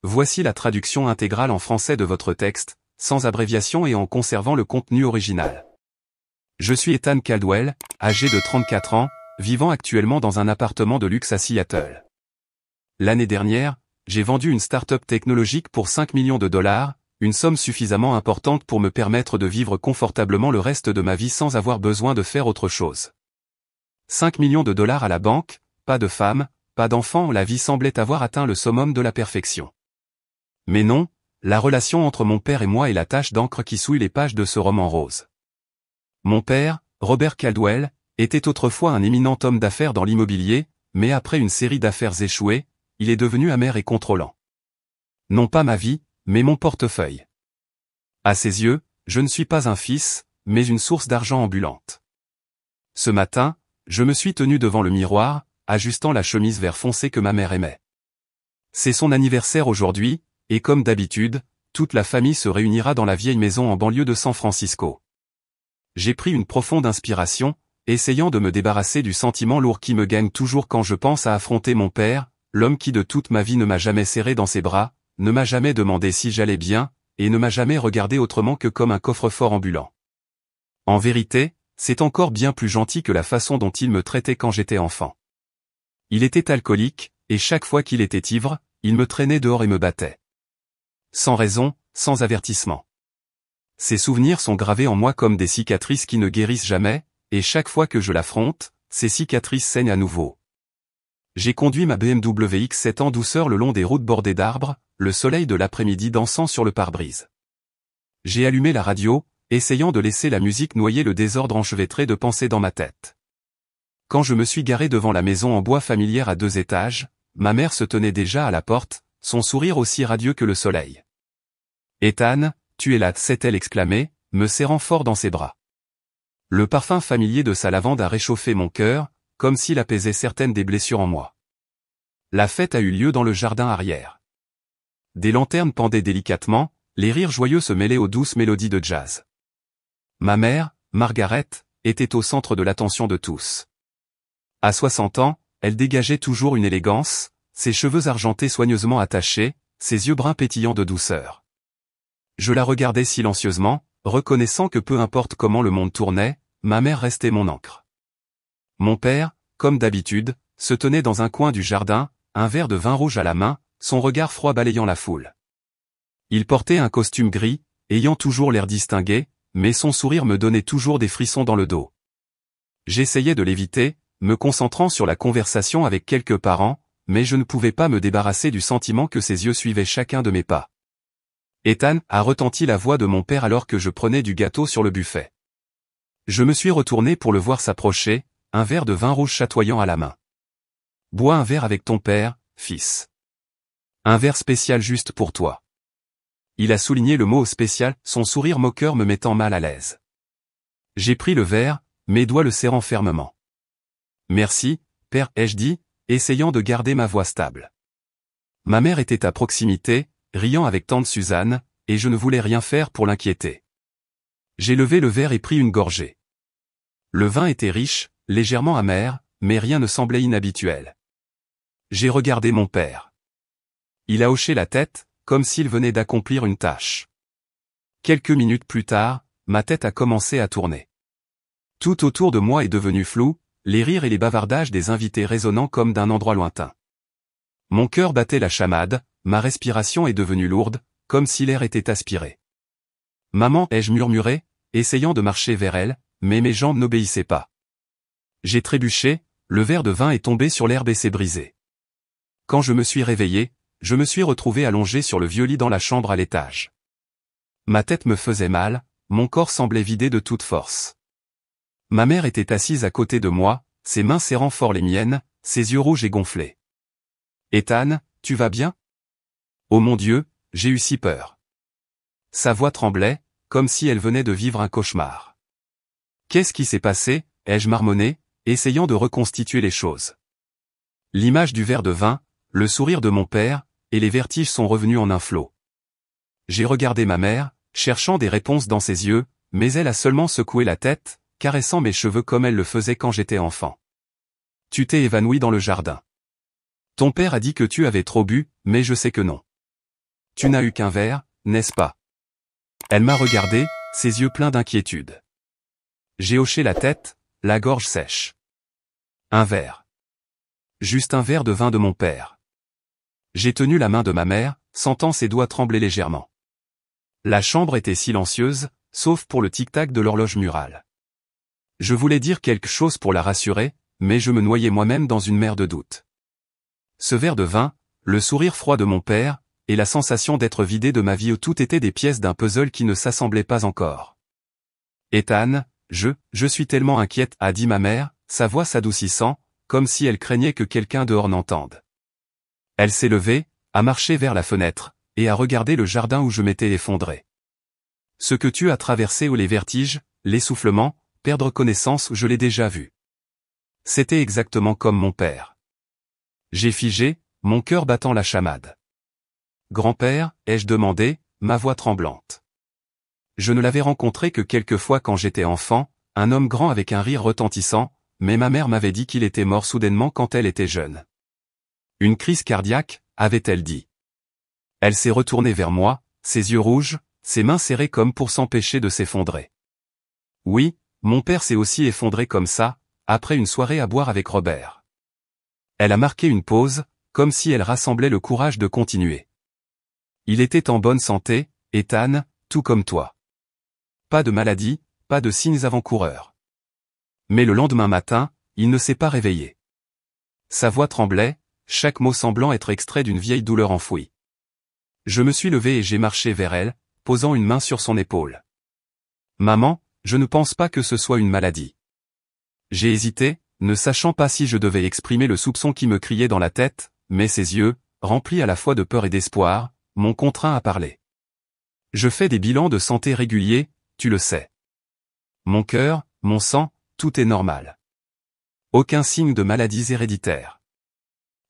Voici la traduction intégrale en français de votre texte, sans abréviation et en conservant le contenu original. Je suis Ethan Caldwell, âgé de 34 ans, vivant actuellement dans un appartement de luxe à Seattle. L'année dernière, j'ai vendu une start-up technologique pour 5 millions de dollars, une somme suffisamment importante pour me permettre de vivre confortablement le reste de ma vie sans avoir besoin de faire autre chose. 5 millions de dollars à la banque, pas de femme, pas d'enfant, la vie semblait avoir atteint le summum de la perfection. Mais non, la relation entre mon père et moi est la tache d'encre qui souille les pages de ce roman rose. Mon père, Robert Caldwell, était autrefois un éminent homme d'affaires dans l'immobilier, mais après une série d'affaires échouées, il est devenu amer et contrôlant. Non pas ma vie, mais mon portefeuille. À ses yeux, je ne suis pas un fils, mais une source d'argent ambulante. Ce matin, je me suis tenu devant le miroir, ajustant la chemise vert foncé que ma mère aimait. C'est son anniversaire aujourd'hui, et comme d'habitude, toute la famille se réunira dans la vieille maison en banlieue de San Francisco. J'ai pris une profonde inspiration, essayant de me débarrasser du sentiment lourd qui me gagne toujours quand je pense à affronter mon père, l'homme qui de toute ma vie ne m'a jamais serré dans ses bras, ne m'a jamais demandé si j'allais bien, et ne m'a jamais regardé autrement que comme un coffre-fort ambulant. En vérité, c'est encore bien plus gentil que la façon dont il me traitait quand j'étais enfant. Il était alcoolique, et chaque fois qu'il était ivre, il me traînait dehors et me battait. Sans raison, sans avertissement. Ces souvenirs sont gravés en moi comme des cicatrices qui ne guérissent jamais, et chaque fois que je l'affronte, ces cicatrices saignent à nouveau. J'ai conduit ma BMW X7 en douceur le long des routes bordées d'arbres, le soleil de l'après-midi dansant sur le pare-brise. J'ai allumé la radio, essayant de laisser la musique noyer le désordre enchevêtré de pensées dans ma tête. Quand je me suis garé devant la maison en bois familière à 2 étages, ma mère se tenait déjà à la porte, son sourire aussi radieux que le soleil. « Ethan, tu es là » s'est-elle exclamée, me serrant fort dans ses bras. Le parfum familier de sa lavande a réchauffé mon cœur, comme s'il apaisait certaines des blessures en moi. La fête a eu lieu dans le jardin arrière. Des lanternes pendaient délicatement, les rires joyeux se mêlaient aux douces mélodies de jazz. Ma mère, Margaret, était au centre de l'attention de tous. À 60 ans, elle dégageait toujours une élégance, ses cheveux argentés soigneusement attachés, ses yeux bruns pétillants de douceur. Je la regardais silencieusement, reconnaissant que peu importe comment le monde tournait, ma mère restait mon ancre. Mon père, comme d'habitude, se tenait dans un coin du jardin, un verre de vin rouge à la main, son regard froid balayant la foule. Il portait un costume gris, ayant toujours l'air distingué, mais son sourire me donnait toujours des frissons dans le dos. J'essayais de l'éviter, me concentrant sur la conversation avec quelques parents, mais je ne pouvais pas me débarrasser du sentiment que ses yeux suivaient chacun de mes pas. « Ethan » a retenti la voix de mon père alors que je prenais du gâteau sur le buffet. Je me suis retourné pour le voir s'approcher, un verre de vin rouge chatoyant à la main. « Bois un verre avec ton père, fils. Un verre spécial juste pour toi. » Il a souligné le mot spécial, son sourire moqueur me mettant mal à l'aise. J'ai pris le verre, mes doigts le serrant fermement. « Merci, père » ai-je dit, essayant de garder ma voix stable. Ma mère était à proximité, riant avec tante Suzanne, et je ne voulais rien faire pour l'inquiéter. J'ai levé le verre et pris une gorgée. Le vin était riche, légèrement amer, mais rien ne semblait inhabituel. J'ai regardé mon père. Il a hoché la tête, comme s'il venait d'accomplir une tâche. Quelques minutes plus tard, ma tête a commencé à tourner. Tout autour de moi est devenu flou, les rires et les bavardages des invités résonnant comme d'un endroit lointain. Mon cœur battait la chamade, ma respiration est devenue lourde, comme si l'air était aspiré. « Maman » ai-je murmuré, essayant de marcher vers elle, mais mes jambes n'obéissaient pas. J'ai trébuché, le verre de vin est tombé sur l'herbe et s'est brisé. Quand je me suis réveillé, je me suis retrouvé allongé sur le vieux lit dans la chambre à l'étage. Ma tête me faisait mal, mon corps semblait vidé de toute force. Ma mère était assise à côté de moi, ses mains serrant fort les miennes, ses yeux rouges et gonflés. « Ethan, tu vas bien ? » Oh mon Dieu, j'ai eu si peur. Sa voix tremblait, comme si elle venait de vivre un cauchemar. « Qu'est-ce qui s'est passé » ai-je marmonné, essayant de reconstituer les choses. L'image du verre de vin, le sourire de mon père, et les vertiges sont revenus en un flot. J'ai regardé ma mère, cherchant des réponses dans ses yeux, mais elle a seulement secoué la tête, caressant mes cheveux comme elle le faisait quand j'étais enfant. « Tu t'es évanoui dans le jardin. Ton père a dit que tu avais trop bu, mais je sais que non. Tu n'as eu qu'un verre, n'est-ce pas? Elle m'a regardé, ses yeux pleins d'inquiétude. J'ai hoché la tête, la gorge sèche. Un verre. Juste un verre de vin de mon père. J'ai tenu la main de ma mère, sentant ses doigts trembler légèrement. La chambre était silencieuse, sauf pour le tic-tac de l'horloge murale. Je voulais dire quelque chose pour la rassurer, mais je me noyais moi-même dans une mer de doute. Ce verre de vin, le sourire froid de mon père, et la sensation d'être vidé de ma vie où tout était des pièces d'un puzzle qui ne s'assemblait pas encore. Ethan, je suis tellement inquiète, a dit ma mère, sa voix s'adoucissant, comme si elle craignait que quelqu'un dehors n'entende. Elle s'est levée, a marché vers la fenêtre, et a regardé le jardin où je m'étais effondré. Ce que tu as traversé ou les vertiges, l'essoufflement, perdre connaissance, je l'ai déjà vu. C'était exactement comme mon père. J'ai figé, mon cœur battant la chamade. Grand-père, ai-je demandé, ma voix tremblante. Je ne l'avais rencontré que quelques fois quand j'étais enfant, un homme grand avec un rire retentissant, mais ma mère m'avait dit qu'il était mort soudainement quand elle était jeune. Une crise cardiaque, avait-elle dit. Elle s'est retournée vers moi, ses yeux rouges, ses mains serrées comme pour s'empêcher de s'effondrer. Oui, mon père s'est aussi effondré comme ça, après une soirée à boire avec Robert. Elle a marqué une pause, comme si elle rassemblait le courage de continuer. Il était en bonne santé, Ethan, tout comme toi. Pas de maladie, pas de signes avant-coureurs. Mais le lendemain matin, il ne s'est pas réveillé. Sa voix tremblait, chaque mot semblant être extrait d'une vieille douleur enfouie. Je me suis levé et j'ai marché vers elle, posant une main sur son épaule. Maman, je ne pense pas que ce soit une maladie. J'ai hésité, ne sachant pas si je devais exprimer le soupçon qui me criait dans la tête, mais ses yeux, remplis à la fois de peur et d'espoir, m'ont contraint à parler. Je fais des bilans de santé réguliers, tu le sais. Mon cœur, mon sang, tout est normal. Aucun signe de maladies héréditaires.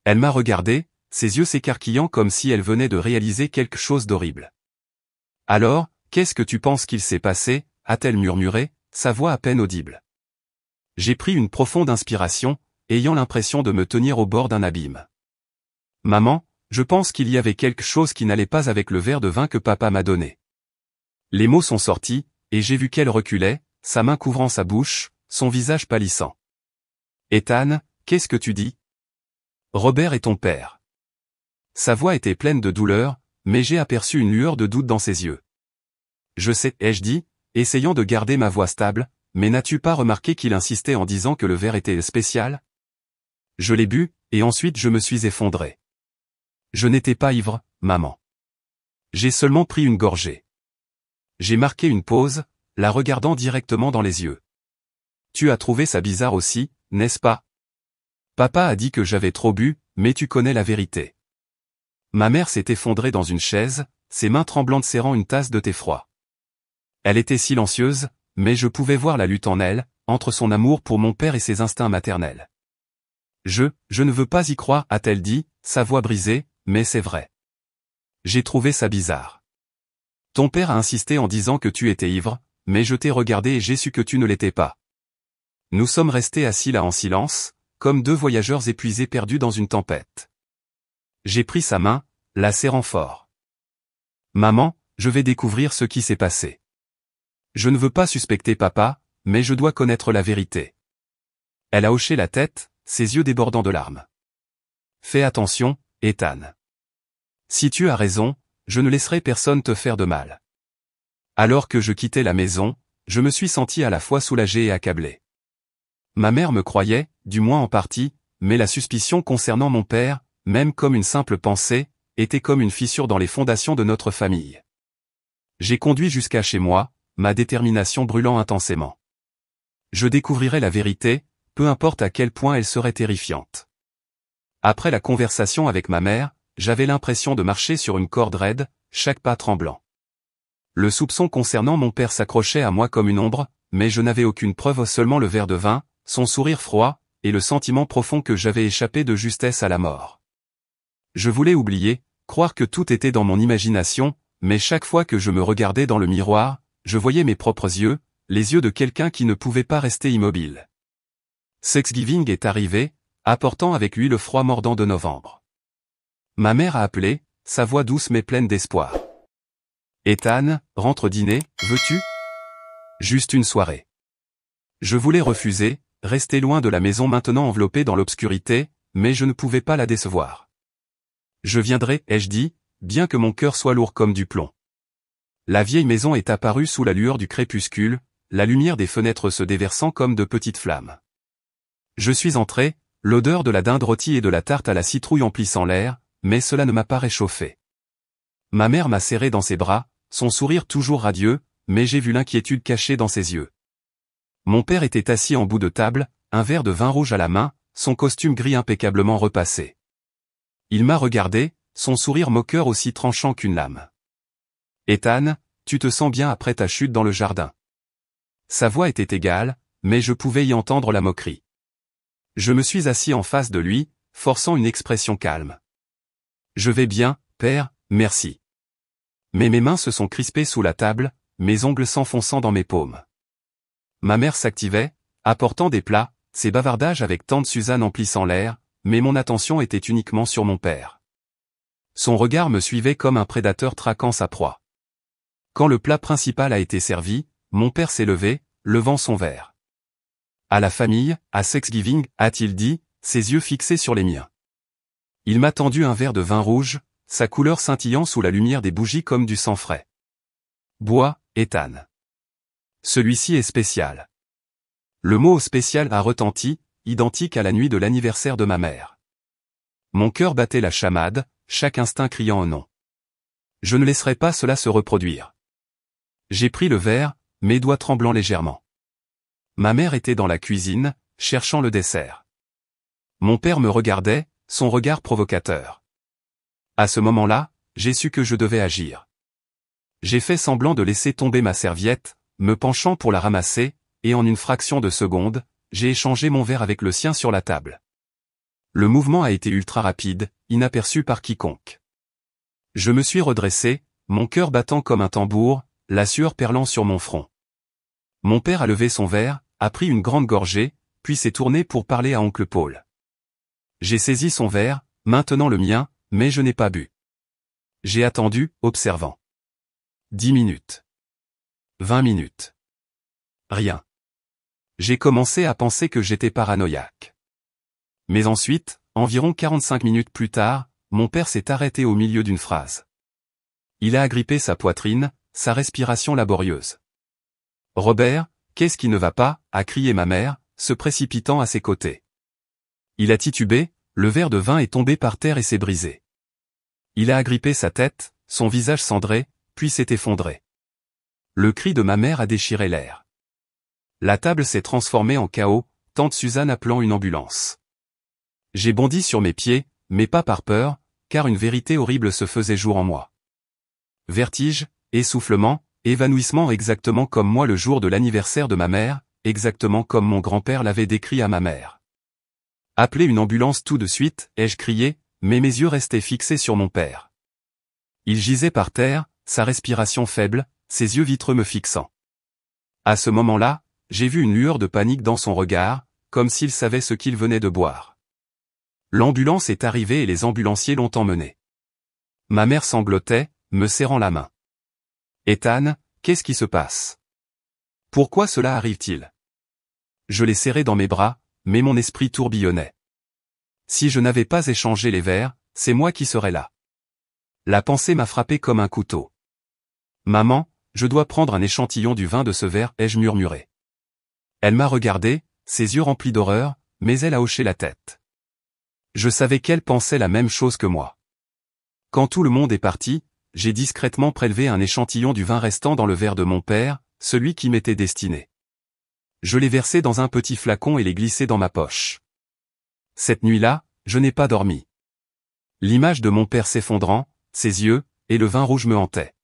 Elle m'a regardé, ses yeux s'écarquillant comme si elle venait de réaliser quelque chose d'horrible. Alors, qu'est-ce que tu penses qu'il s'est passé, a-t-elle murmuré, sa voix à peine audible. J'ai pris une profonde inspiration, ayant l'impression de me tenir au bord d'un abîme. Maman, je pense qu'il y avait quelque chose qui n'allait pas avec le verre de vin que papa m'a donné. Les mots sont sortis, et j'ai vu qu'elle reculait, sa main couvrant sa bouche, son visage pâlissant. Ethan, qu'est-ce que tu dis? Robert est ton père. Sa voix était pleine de douleur, mais j'ai aperçu une lueur de doute dans ses yeux. Je sais, ai-je dit, essayant de garder ma voix stable, mais n'as-tu pas remarqué qu'il insistait en disant que le verre était spécial? Je l'ai bu, et ensuite je me suis effondré. Je n'étais pas ivre, maman. J'ai seulement pris une gorgée. J'ai marqué une pause, la regardant directement dans les yeux. Tu as trouvé ça bizarre aussi, n'est-ce pas? Papa a dit que j'avais trop bu, mais tu connais la vérité. Ma mère s'est effondrée dans une chaise, ses mains tremblantes serrant une tasse de thé froid. Elle était silencieuse, mais je pouvais voir la lutte en elle, entre son amour pour mon père et ses instincts maternels. Je ne veux pas y croire, a-t-elle dit, sa voix brisée, mais c'est vrai. J'ai trouvé ça bizarre. Ton père a insisté en disant que tu étais ivre, mais je t'ai regardé et j'ai su que tu ne l'étais pas. Nous sommes restés assis là en silence, comme deux voyageurs épuisés perdus dans une tempête. J'ai pris sa main, la serrant fort. Maman, je vais découvrir ce qui s'est passé. Je ne veux pas suspecter papa, mais je dois connaître la vérité. Elle a hoché la tête, ses yeux débordant de larmes. Fais attention, Ethan. Si tu as raison, je ne laisserai personne te faire de mal. Alors que je quittais la maison, je me suis senti à la fois soulagé et accablé. Ma mère me croyait, du moins en partie, mais la suspicion concernant mon père, même comme une simple pensée, était comme une fissure dans les fondations de notre famille. J'ai conduit jusqu'à chez moi, ma détermination brûlant intensément. Je découvrirai la vérité, peu importe à quel point elle serait terrifiante. Après la conversation avec ma mère, j'avais l'impression de marcher sur une corde raide, chaque pas tremblant. Le soupçon concernant mon père s'accrochait à moi comme une ombre, mais je n'avais aucune preuve, seulement le verre de vin, son sourire froid, et le sentiment profond que j'avais échappé de justesse à la mort. Je voulais oublier, croire que tout était dans mon imagination, mais chaque fois que je me regardais dans le miroir, je voyais mes propres yeux, les yeux de quelqu'un qui ne pouvait pas rester immobile. Thanksgiving est arrivé, apportant avec lui le froid mordant de novembre. Ma mère a appelé, sa voix douce mais pleine d'espoir. Ethan, rentre dîner, veux-tu? Juste une soirée. Je voulais refuser, rester loin de la maison maintenant enveloppée dans l'obscurité, mais je ne pouvais pas la décevoir. Je viendrai, ai-je dit, bien que mon cœur soit lourd comme du plomb. La vieille maison est apparue sous la lueur du crépuscule, la lumière des fenêtres se déversant comme de petites flammes. Je suis entré, l'odeur de la dinde rôtie et de la tarte à la citrouille emplissant l'air, mais cela ne m'a pas réchauffé. Ma mère m'a serré dans ses bras, son sourire toujours radieux, mais j'ai vu l'inquiétude cachée dans ses yeux. Mon père était assis en bout de table, un verre de vin rouge à la main, son costume gris impeccablement repassé. Il m'a regardé, son sourire moqueur aussi tranchant qu'une lame. « Ethan, tu te sens bien après ta chute dans le jardin ?» Sa voix était égale, mais je pouvais y entendre la moquerie. Je me suis assis en face de lui, forçant une expression calme. « Je vais bien, père, merci. » Mais mes mains se sont crispées sous la table, mes ongles s'enfonçant dans mes paumes. Ma mère s'activait, apportant des plats, ses bavardages avec tante Suzanne emplissant l'air, mais mon attention était uniquement sur mon père. Son regard me suivait comme un prédateur traquant sa proie. Quand le plat principal a été servi, mon père s'est levé, levant son verre. « À la famille, à Thanksgiving » a-t-il dit, ses yeux fixés sur les miens. Il m'a tendu un verre de vin rouge, sa couleur scintillant sous la lumière des bougies comme du sang frais. « Bois, Ethan. Celui-ci est spécial. » Le mot spécial a retenti, identique à la nuit de l'anniversaire de ma mère. Mon cœur battait la chamade, chaque instinct criant un nom. Je ne laisserai pas cela se reproduire. J'ai pris le verre, mes doigts tremblant légèrement. Ma mère était dans la cuisine, cherchant le dessert. Mon père me regardait, son regard provocateur. À ce moment-là, j'ai su que je devais agir. J'ai fait semblant de laisser tomber ma serviette, me penchant pour la ramasser, et en une fraction de seconde, j'ai échangé mon verre avec le sien sur la table. Le mouvement a été ultra rapide, inaperçu par quiconque. Je me suis redressé, mon cœur battant comme un tambour, la sueur perlant sur mon front. Mon père a levé son verre, a pris une grande gorgée, puis s'est tourné pour parler à oncle Paul. J'ai saisi son verre, maintenant le mien, mais je n'ai pas bu. J'ai attendu, observant. 10 minutes. 20 minutes. Rien. J'ai commencé à penser que j'étais paranoïaque. Mais ensuite, environ 45 minutes plus tard, mon père s'est arrêté au milieu d'une phrase. Il a agrippé sa poitrine, sa respiration laborieuse. « Robert, qu'est-ce qui ne va pas ?» a crié ma mère, se précipitant à ses côtés. Il a titubé, le verre de vin est tombé par terre et s'est brisé. Il a agrippé sa tête, son visage cendré, puis s'est effondré. Le cri de ma mère a déchiré l'air. La table s'est transformée en chaos, tante Suzanne appelant une ambulance. J'ai bondi sur mes pieds, mais pas par peur, car une vérité horrible se faisait jour en moi. Vertige, essoufflement, évanouissement exactement comme moi le jour de l'anniversaire de ma mère, exactement comme mon grand-père l'avait décrit à ma mère. Appelez une ambulance tout de suite, ai-je crié, mais mes yeux restaient fixés sur mon père. Il gisait par terre, sa respiration faible, ses yeux vitreux me fixant. À ce moment-là, j'ai vu une lueur de panique dans son regard, comme s'il savait ce qu'il venait de boire. L'ambulance est arrivée et les ambulanciers l'ont emmené. Ma mère sanglotait, me serrant la main. « Ethan, qu'est-ce qui se passe? Pourquoi cela arrive-t-il » Je l'ai serré dans mes bras, mais mon esprit tourbillonnait. Si je n'avais pas échangé les verres, c'est moi qui serais là. La pensée m'a frappé comme un couteau. « Maman, je dois prendre un échantillon du vin de ce verre, ai-je murmuré. Elle m'a regardé, ses yeux remplis d'horreur, mais elle a hoché la tête. Je savais qu'elle pensait la même chose que moi. Quand tout le monde est parti, j'ai discrètement prélevé un échantillon du vin restant dans le verre de mon père, celui qui m'était destiné. Je l'ai versé dans un petit flacon et l'ai glissé dans ma poche. Cette nuit-là, je n'ai pas dormi. L'image de mon père s'effondrant, ses yeux, et le vin rouge me hantaient.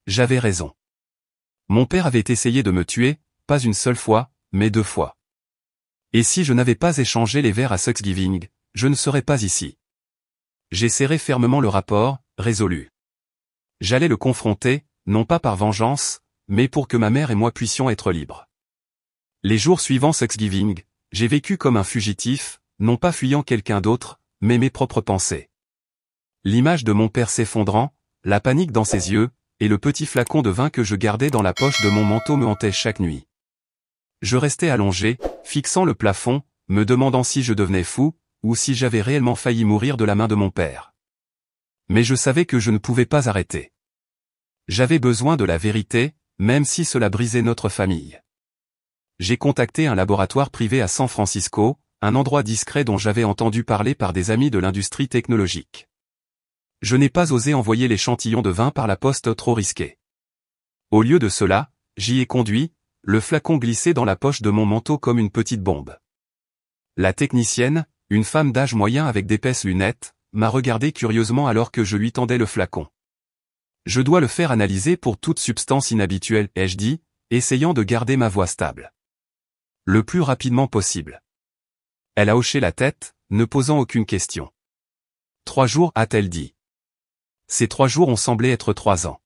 J'avais raison. Mon père avait essayé de me tuer, pas une seule fois, mais 2 fois. Et si je n'avais pas échangé les verres à Thanksgiving, je ne serais pas ici. J'ai serré fermement le rapport, résolu. J'allais le confronter, non pas par vengeance, mais pour que ma mère et moi puissions être libres. Les jours suivant Thanksgiving, j'ai vécu comme un fugitif, non pas fuyant quelqu'un d'autre, mais mes propres pensées. L'image de mon père s'effondrant, la panique dans ses yeux, et le petit flacon de vin que je gardais dans la poche de mon manteau me hantaient chaque nuit. Je restais allongé, fixant le plafond, me demandant si je devenais fou, ou si j'avais réellement failli mourir de la main de mon père. Mais je savais que je ne pouvais pas arrêter. J'avais besoin de la vérité, même si cela brisait notre famille. J'ai contacté un laboratoire privé à San Francisco, un endroit discret dont j'avais entendu parler par des amis de l'industrie technologique. Je n'ai pas osé envoyer l'échantillon de vin par la poste, trop risqué. Au lieu de cela, j'y ai conduit, le flacon glissé dans la poche de mon manteau comme une petite bombe. La technicienne, une femme d'âge moyen avec d'épaisses lunettes, m'a regardé curieusement alors que je lui tendais le flacon. Je dois le faire analyser pour toute substance inhabituelle, ai-je dit, essayant de garder ma voix stable. Le plus rapidement possible. Elle a hoché la tête, ne posant aucune question. 3 jours, a-t-elle dit. Ces 3 jours ont semblé être 3 ans.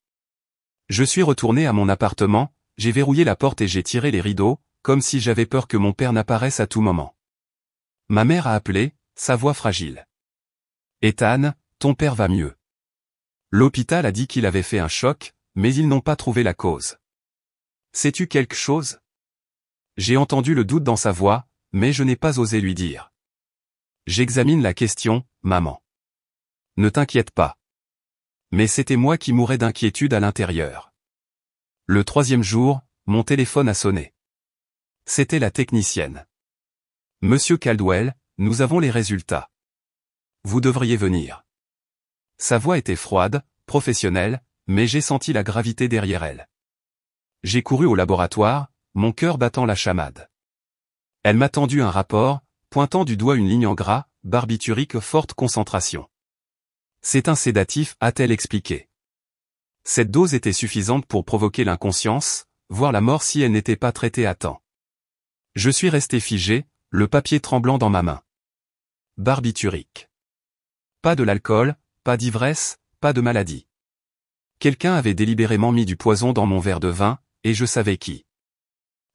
Je suis retourné à mon appartement, j'ai verrouillé la porte et j'ai tiré les rideaux, comme si j'avais peur que mon père n'apparaisse à tout moment. Ma mère a appelé, sa voix fragile. Ethan, ton père va mieux. L'hôpital a dit qu'il avait fait un choc, mais ils n'ont pas trouvé la cause. Sais-tu quelque chose? J'ai entendu le doute dans sa voix, mais je n'ai pas osé lui dire. J'examine la question, maman. Ne t'inquiète pas. Mais c'était moi qui mourais d'inquiétude à l'intérieur. Le 3e jour, mon téléphone a sonné. C'était la technicienne. Monsieur Caldwell, nous avons les résultats. Vous devriez venir. Sa voix était froide, professionnelle, mais j'ai senti la gravité derrière elle. J'ai couru au laboratoire, mon cœur battant la chamade. Elle m'a tendu un rapport, pointant du doigt une ligne en gras, barbiturique forte concentration. C'est un sédatif, a-t-elle expliqué. Cette dose était suffisante pour provoquer l'inconscience, voire la mort si elle n'était pas traitée à temps. Je suis resté figé, le papier tremblant dans ma main. Barbiturique. Pas de l'alcool, pas d'ivresse, pas de maladie. Quelqu'un avait délibérément mis du poison dans mon verre de vin, et je savais qui.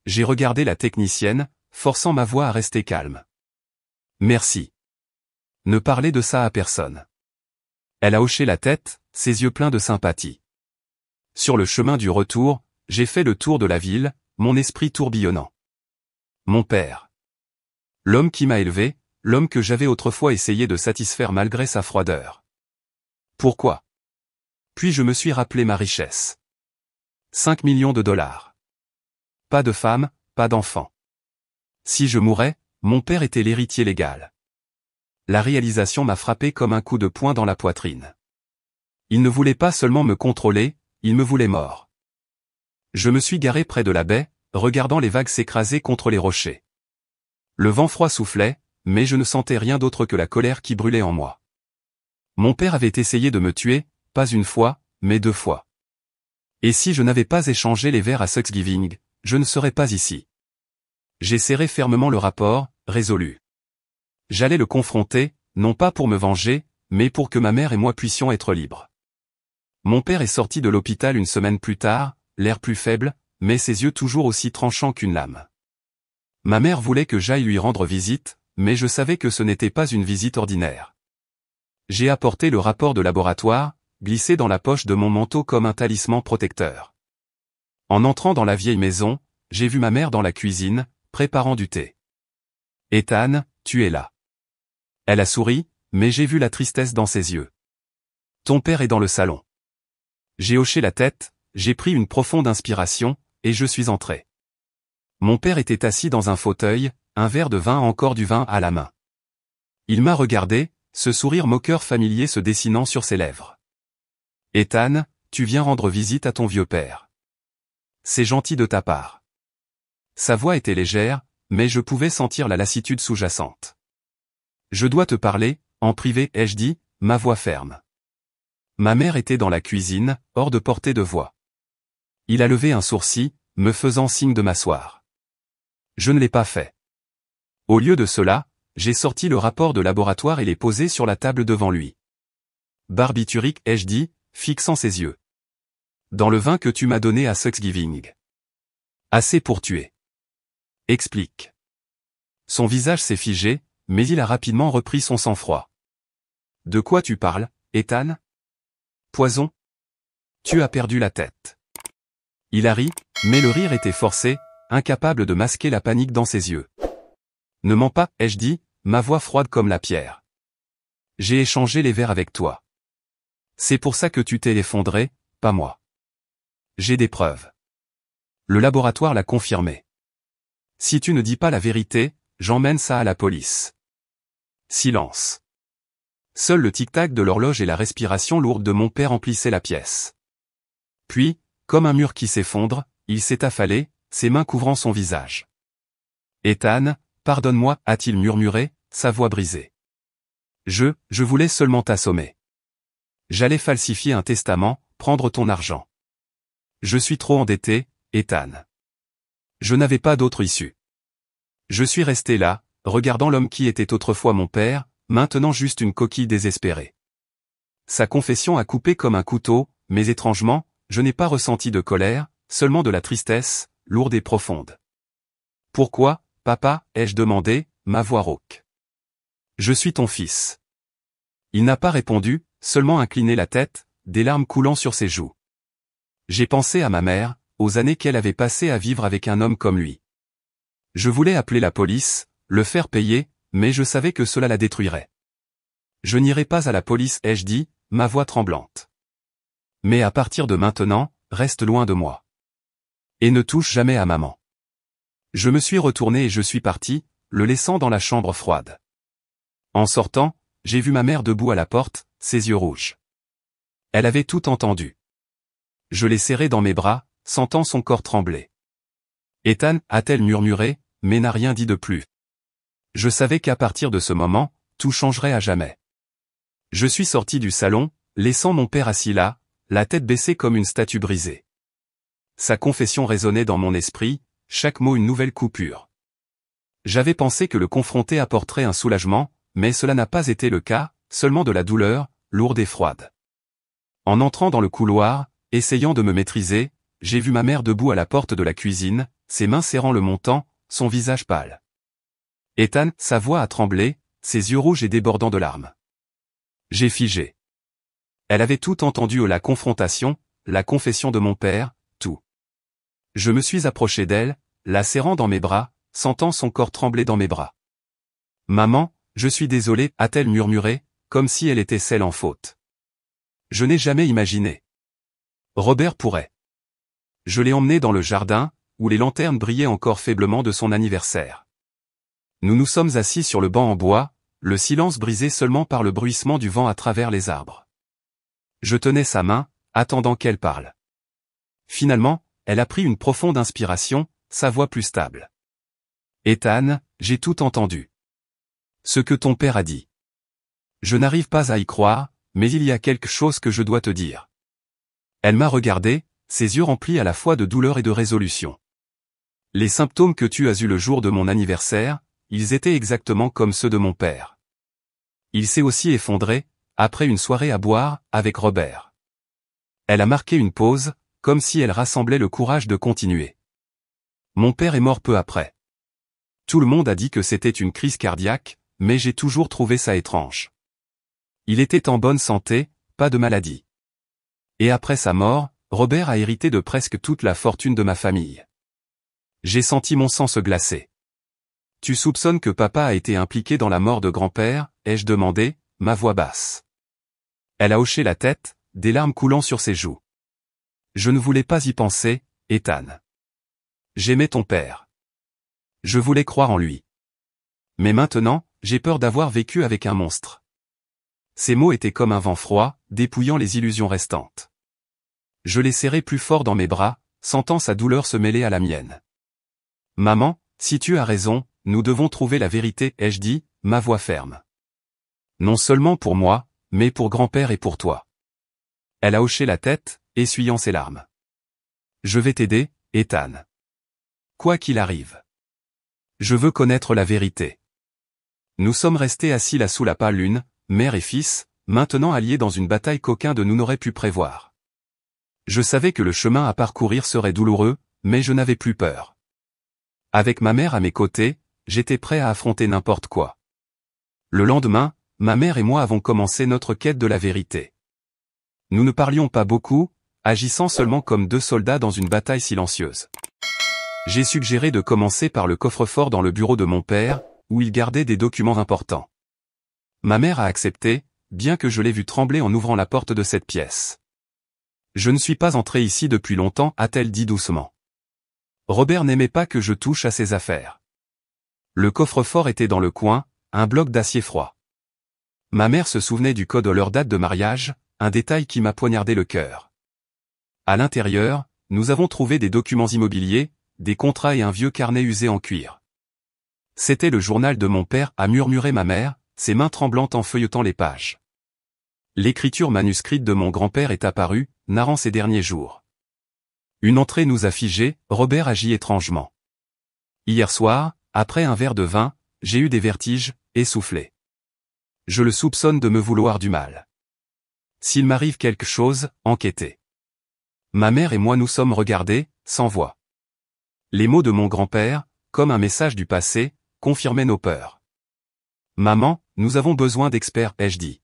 J'ai regardé la technicienne, forçant ma voix à rester calme. Merci. Ne parlez de ça à personne. Elle a hoché la tête, ses yeux pleins de sympathie. Sur le chemin du retour, j'ai fait le tour de la ville, mon esprit tourbillonnant. Mon père. L'homme qui m'a élevé, l'homme que j'avais autrefois essayé de satisfaire malgré sa froideur. Pourquoi? Puis je me suis rappelé ma richesse. 5 millions de dollars. Pas de femme, pas d'enfant. Si je mourais, mon père était l'héritier légal. La réalisation m'a frappé comme un coup de poing dans la poitrine. Il ne voulait pas seulement me contrôler, il me voulait mort. Je me suis garé près de la baie, regardant les vagues s'écraser contre les rochers. Le vent froid soufflait, mais je ne sentais rien d'autre que la colère qui brûlait en moi. Mon père avait essayé de me tuer, pas une fois, mais 2 fois. Et si je n'avais pas échangé les verres à Thanksgiving, je ne serais pas ici. J'ai serré fermement le rapport, résolu. J'allais le confronter, non pas pour me venger, mais pour que ma mère et moi puissions être libres. Mon père est sorti de l'hôpital une semaine plus tard, l'air plus faible, mais ses yeux toujours aussi tranchants qu'une lame. Ma mère voulait que j'aille lui rendre visite, mais je savais que ce n'était pas une visite ordinaire. J'ai apporté le rapport de laboratoire, glissé dans la poche de mon manteau comme un talisman protecteur. En entrant dans la vieille maison, j'ai vu ma mère dans la cuisine, préparant du thé. Ethan, tu es là. Elle a souri, mais j'ai vu la tristesse dans ses yeux. Ton père est dans le salon. J'ai hoché la tête, j'ai pris une profonde inspiration, et je suis entré. Mon père était assis dans un fauteuil, un verre de vin, encore du vin à la main. Il m'a regardé, ce sourire moqueur familier se dessinant sur ses lèvres. Ethan, tu viens rendre visite à ton vieux père. C'est gentil de ta part. Sa voix était légère, mais je pouvais sentir la lassitude sous-jacente. Je dois te parler, en privé, ai-je dit, ma voix ferme. Ma mère était dans la cuisine, hors de portée de voix. Il a levé un sourcil, me faisant signe de m'asseoir. Je ne l'ai pas fait. Au lieu de cela, j'ai sorti le rapport de laboratoire et l'ai posé sur la table devant lui. Barbiturique, ai-je dit, fixant ses yeux. Dans le vin que tu m'as donné à Thanksgiving. Assez pour tuer. Explique. Son visage s'est figé, mais il a rapidement repris son sang-froid. De quoi tu parles, Ethan? Poison? Tu as perdu la tête. Il a ri, mais le rire était forcé, incapable de masquer la panique dans ses yeux. Ne mens pas, ai-je dit, ma voix froide comme la pierre. J'ai échangé les verres avec toi. C'est pour ça que tu t'es effondré, pas moi. J'ai des preuves. Le laboratoire l'a confirmé. Si tu ne dis pas la vérité, j'emmène ça à la police. Silence. Seul le tic-tac de l'horloge et la respiration lourde de mon père emplissaient la pièce. Puis, comme un mur qui s'effondre, il s'est affalé, ses mains couvrant son visage. Ethan, pardonne-moi, a-t-il murmuré, sa voix brisée. Je voulais seulement t'assommer. J'allais falsifier un testament, prendre ton argent. Je suis trop endetté, Ethan. Je n'avais pas d'autre issue. Je suis resté là, regardant l'homme qui était autrefois mon père, maintenant juste une coquille désespérée. Sa confession a coupé comme un couteau, mais étrangement, je n'ai pas ressenti de colère, seulement de la tristesse, lourde et profonde. Pourquoi, papa, ai-je demandé, ma voix rauque. Je suis ton fils. Il n'a pas répondu, seulement incliné la tête, des larmes coulant sur ses joues. J'ai pensé à ma mère, aux années qu'elle avait passées à vivre avec un homme comme lui. Je voulais appeler la police, le faire payer, mais je savais que cela la détruirait. Je n'irai pas à la police, ai-je dit, ma voix tremblante. Mais à partir de maintenant, reste loin de moi. Et ne touche jamais à maman. Je me suis retourné et je suis parti, le laissant dans la chambre froide. En sortant, j'ai vu ma mère debout à la porte, ses yeux rouges. Elle avait tout entendu. Je l'ai serrée dans mes bras, sentant son corps trembler. Ethan, a-t-elle murmuré, mais n'a rien dit de plus. Je savais qu'à partir de ce moment, tout changerait à jamais. Je suis sorti du salon, laissant mon père assis là, la tête baissée comme une statue brisée. Sa confession résonnait dans mon esprit, chaque mot une nouvelle coupure. J'avais pensé que le confronter apporterait un soulagement, mais cela n'a pas été le cas, seulement de la douleur, lourde et froide. En entrant dans le couloir, essayant de me maîtriser, j'ai vu ma mère debout à la porte de la cuisine, ses mains serrant le montant, son visage pâle. Ethan, sa voix a tremblé, ses yeux rouges et débordant de larmes. J'ai figé. Elle avait tout entendu, la confrontation, la confession de mon père, tout. Je me suis approché d'elle, la serrant dans mes bras, sentant son corps trembler dans mes bras. Maman, je suis désolée, a-t-elle murmuré, comme si elle était celle en faute. Je n'ai jamais imaginé. Robert pourrait. Je l'ai emmené dans le jardin, où les lanternes brillaient encore faiblement de son anniversaire. Nous nous sommes assis sur le banc en bois, le silence brisé seulement par le bruissement du vent à travers les arbres. Je tenais sa main, attendant qu'elle parle. Finalement, elle a pris une profonde inspiration, sa voix plus stable. Ethan, j'ai tout entendu. Ce que ton père a dit. Je n'arrive pas à y croire, mais il y a quelque chose que je dois te dire. Elle m'a regardé, ses yeux remplis à la fois de douleur et de résolution. Les symptômes que tu as eus le jour de mon anniversaire, ils étaient exactement comme ceux de mon père. Il s'est aussi effondré, après une soirée à boire, avec Robert. Elle a marqué une pause, comme si elle rassemblait le courage de continuer. Mon père est mort peu après. Tout le monde a dit que c'était une crise cardiaque, mais j'ai toujours trouvé ça étrange. Il était en bonne santé, pas de maladie. Et après sa mort, Robert a hérité de presque toute la fortune de ma famille. J'ai senti mon sang se glacer. Tu soupçonnes que papa a été impliqué dans la mort de grand-père, ai-je demandé, ma voix basse. Elle a hoché la tête, des larmes coulant sur ses joues. Je ne voulais pas y penser, Ethan. J'aimais ton père. Je voulais croire en lui. Mais maintenant, j'ai peur d'avoir vécu avec un monstre. Ces mots étaient comme un vent froid, dépouillant les illusions restantes. Je l'ai serré plus fort dans mes bras, sentant sa douleur se mêler à la mienne. Maman, si tu as raison, nous devons trouver la vérité, ai-je dit, ma voix ferme. Non seulement pour moi, mais pour grand-père et pour toi. Elle a hoché la tête, essuyant ses larmes. Je vais t'aider, Ethan. Quoi qu'il arrive. Je veux connaître la vérité. Nous sommes restés assis là sous la pâle lune, mère et fils, maintenant alliés dans une bataille qu'aucun de nous n'aurait pu prévoir. Je savais que le chemin à parcourir serait douloureux, mais je n'avais plus peur. Avec ma mère à mes côtés, j'étais prêt à affronter n'importe quoi. Le lendemain, ma mère et moi avons commencé notre quête de la vérité. Nous ne parlions pas beaucoup, agissant seulement comme deux soldats dans une bataille silencieuse. J'ai suggéré de commencer par le coffre-fort dans le bureau de mon père, où il gardait des documents importants. Ma mère a accepté, bien que je l'ai vu trembler en ouvrant la porte de cette pièce. Je ne suis pas entré ici depuis longtemps, a-t-elle dit doucement. Robert n'aimait pas que je touche à ses affaires. Le coffre-fort était dans le coin, un bloc d'acier froid. Ma mère se souvenait du code de leur date de mariage, un détail qui m'a poignardé le cœur. À l'intérieur, nous avons trouvé des documents immobiliers, des contrats et un vieux carnet usé en cuir. C'était le journal de mon père, a murmuré ma mère, ses mains tremblantes en feuilletant les pages. L'écriture manuscrite de mon grand-père est apparue, narrant ses derniers jours. Une entrée nous a figés, Robert agit étrangement. Hier soir, après un verre de vin, j'ai eu des vertiges, essoufflé. Je le soupçonne de me vouloir du mal. S'il m'arrive quelque chose, enquêtez. Ma mère et moi nous sommes regardés, sans voix. Les mots de mon grand-père, comme un message du passé, confirmaient nos peurs. Maman, nous avons besoin d'experts, ai-je dit.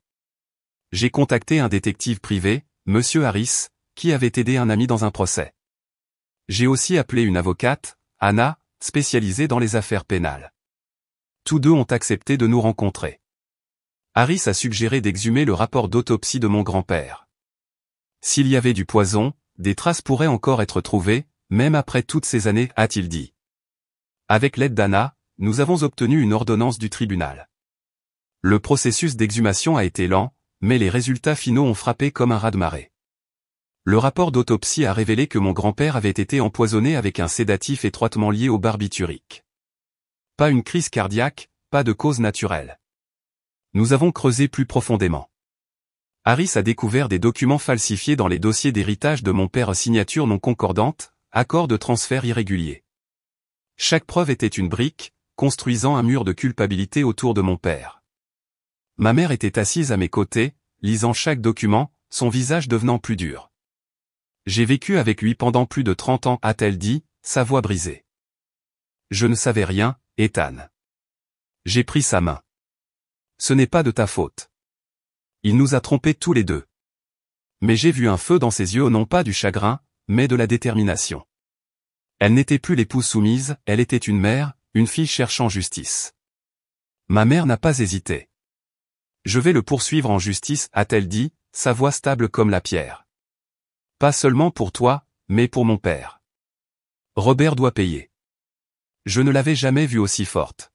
J'ai contacté un détective privé, Monsieur Harris, qui avait aidé un ami dans un procès. J'ai aussi appelé une avocate, Anna, spécialisée dans les affaires pénales. Tous deux ont accepté de nous rencontrer. Harris a suggéré d'exhumer le rapport d'autopsie de mon grand-père. S'il y avait du poison, des traces pourraient encore être trouvées, même après toutes ces années, a-t-il dit. Avec l'aide d'Anna, nous avons obtenu une ordonnance du tribunal. Le processus d'exhumation a été lent, mais les résultats finaux ont frappé comme un raz-de-marée. Le rapport d'autopsie a révélé que mon grand-père avait été empoisonné avec un sédatif étroitement lié au barbiturique. Pas une crise cardiaque, pas de cause naturelle. Nous avons creusé plus profondément. Harris a découvert des documents falsifiés dans les dossiers d'héritage de mon père, signatures non concordantes, accords de transfert irréguliers. Chaque preuve était une brique, construisant un mur de culpabilité autour de mon père. Ma mère était assise à mes côtés, lisant chaque document, son visage devenant plus dur. J'ai vécu avec lui pendant plus de 30 ans, a-t-elle dit, sa voix brisée. Je ne savais rien, Ethan. J'ai pris sa main. Ce n'est pas de ta faute. Il nous a trompés tous les deux. Mais j'ai vu un feu dans ses yeux, non pas du chagrin, mais de la détermination. Elle n'était plus l'épouse soumise, elle était une mère, une fille cherchant justice. Ma mère n'a pas hésité. Je vais le poursuivre en justice, a-t-elle dit, sa voix stable comme la pierre. Pas seulement pour toi, mais pour mon père. Robert doit payer. Je ne l'avais jamais vue aussi forte.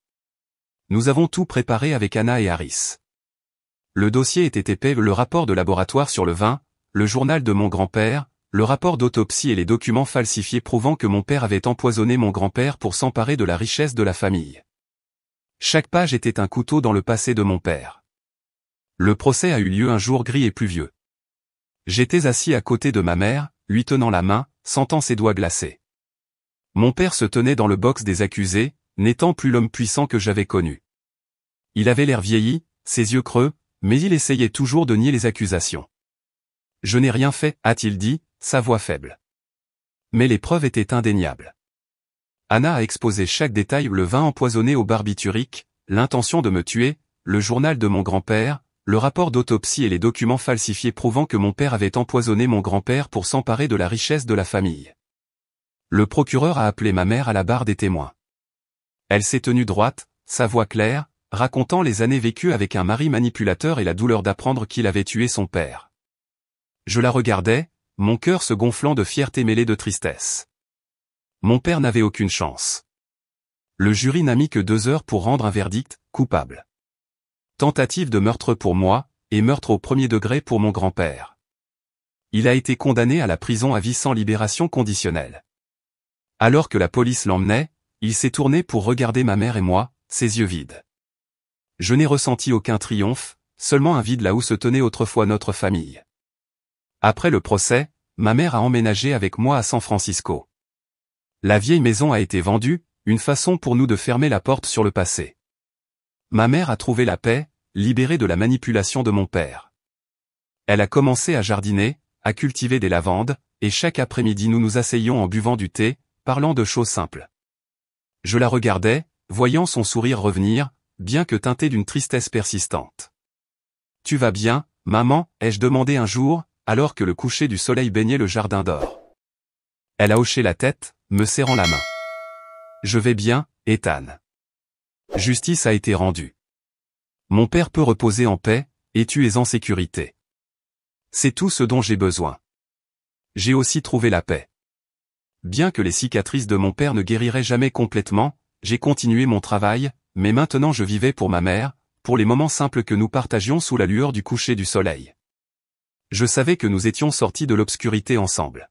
Nous avons tout préparé avec Anna et Harris. Le dossier était épais, le rapport de laboratoire sur le vin, le journal de mon grand-père, le rapport d'autopsie et les documents falsifiés prouvant que mon père avait empoisonné mon grand-père pour s'emparer de la richesse de la famille. Chaque page était un couteau dans le passé de mon père. Le procès a eu lieu un jour gris et pluvieux. J'étais assis à côté de ma mère, lui tenant la main, sentant ses doigts glacés. Mon père se tenait dans le box des accusés, n'étant plus l'homme puissant que j'avais connu. Il avait l'air vieilli, ses yeux creux, mais il essayait toujours de nier les accusations. Je n'ai rien fait, a-t-il dit, sa voix faible. Mais les preuves étaient indéniables. Anna a exposé chaque détail, le vin empoisonné au barbiturique, l'intention de me tuer, le journal de mon grand-père, le rapport d'autopsie et les documents falsifiés prouvant que mon père avait empoisonné mon grand-père pour s'emparer de la richesse de la famille. Le procureur a appelé ma mère à la barre des témoins. Elle s'est tenue droite, sa voix claire, racontant les années vécues avec un mari manipulateur et la douleur d'apprendre qu'il avait tué son père. Je la regardais, mon cœur se gonflant de fierté mêlée de tristesse. Mon père n'avait aucune chance. Le jury n'a mis que 2 heures pour rendre un verdict, coupable. Tentative de meurtre pour moi, et meurtre au premier degré pour mon grand-père. Il a été condamné à la prison à vie sans libération conditionnelle. Alors que la police l'emmenait, il s'est tourné pour regarder ma mère et moi, ses yeux vides. Je n'ai ressenti aucun triomphe, seulement un vide là où se tenait autrefois notre famille. Après le procès, ma mère a emménagé avec moi à San Francisco. La vieille maison a été vendue, une façon pour nous de fermer la porte sur le passé. Ma mère a trouvé la paix, libérée de la manipulation de mon père. Elle a commencé à jardiner, à cultiver des lavandes, et chaque après-midi nous nous asseyions en buvant du thé, parlant de choses simples. Je la regardais, voyant son sourire revenir, bien que teinté d'une tristesse persistante. Tu vas bien, maman, ai-je demandé un jour, alors que le coucher du soleil baignait le jardin d'or. Elle a hoché la tête, me serrant la main. Je vais bien, Ethan. Justice a été rendue. Mon père peut reposer en paix, et tu es en sécurité. C'est tout ce dont j'ai besoin. J'ai aussi trouvé la paix. Bien que les cicatrices de mon père ne guériraient jamais complètement, j'ai continué mon travail, mais maintenant je vivais pour ma mère, pour les moments simples que nous partagions sous la lueur du coucher du soleil. Je savais que nous étions sortis de l'obscurité ensemble.